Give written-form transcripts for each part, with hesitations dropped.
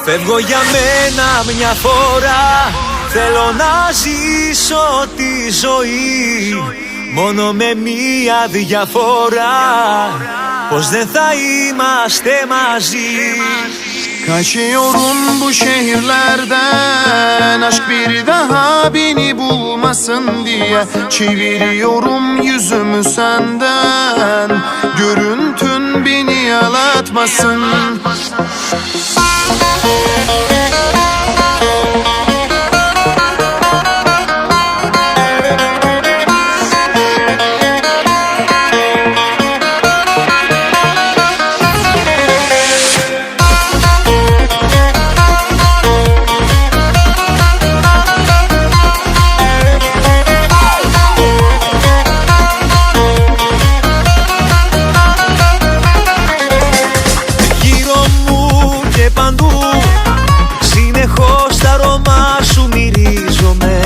Φεύγω για μένα μια φορά. Θέλω να ζήσω τη ζωή μόνο με μια διαφορά, πως δεν θα είμαστε μαζί. Kaçıyorum bu şehirlerden, aşk bir daha beni bulmasın diye. Çeviriyorum yüzümü senden, görüntün beni yalatmasın. Συνεχώς τα αρώμα σου μυρίζομαι.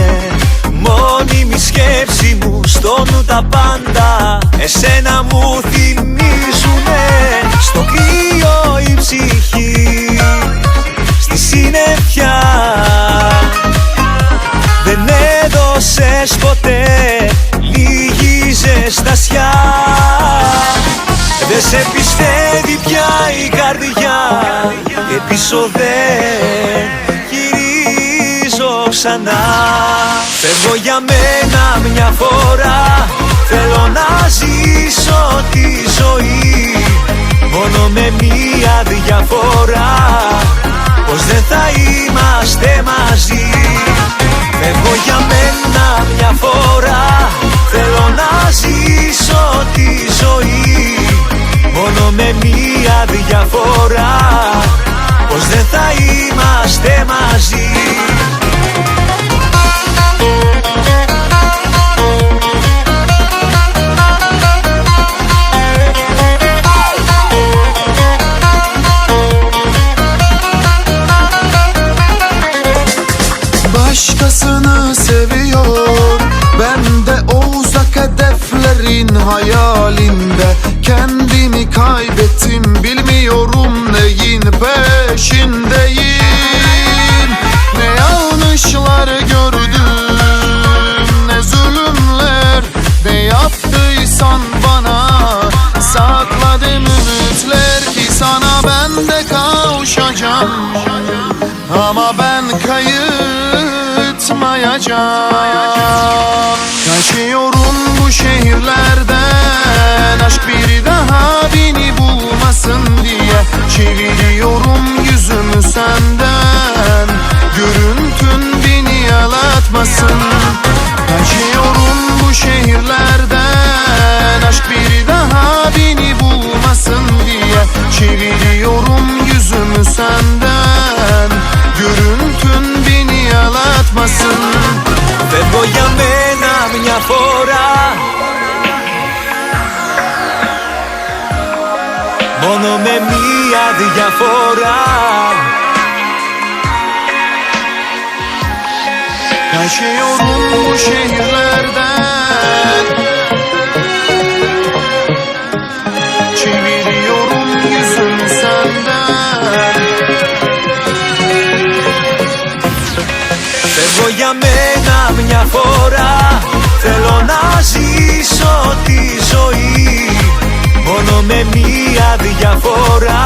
Μόνιμη σκέψη μου στο νου τα πάντα εσένα μου θυμίζουνε. Στο κρύο η ψυχή, στη συννεφιά, δεν έδωσες ποτέ λίγη ζεστασιά. Δεν σε πιστεύει πια η καρδιά και πίσω δεν γυρίζω ξανά. Φεύγω για μένα μια φορά. Θέλω να ζήσω τη ζωή μόνο με μια διαφορά, πως δεν θα είμαστε μαζί. Φεύγω για μένα μια φορά. Θέλω να ζήσω τη ζωή μόνο με μια διαφορά, πως δεν θα είμαστε μαζί. Başkasını seviyor, ben de o uzak hedeflerin hayalinde. Kendimi kaybettim, bilmiyorum neyin peşindeyim. Ne yanlışlar gördüm, ne zulümler, ne yaptıysan bana. Sakladım ümitler ki sana ben de kavuşacağım, ama ben kayıtmayacağım. Kaçıyorum bu şehirlerden, aşk bir daha beni bulmasın diye. Çeviriyorum yüzümü senden, görüntün beni yalatmasın. Kaçıyorum bu şehirlerden, aşk bir daha beni bulmasın diye. Çeviriyorum yüzümü senden, görüntün beni yalatmasın. Φεύγω για μένα μια φορά. Μόνο με μια διαφορά. Kaçıyorum bu şehirlerden, çeviriyorum yüzümü senden. Φεύγω για μένα μια φορά. Θέλω να ζήσω τη ζωή μόνο με μια διαφορά,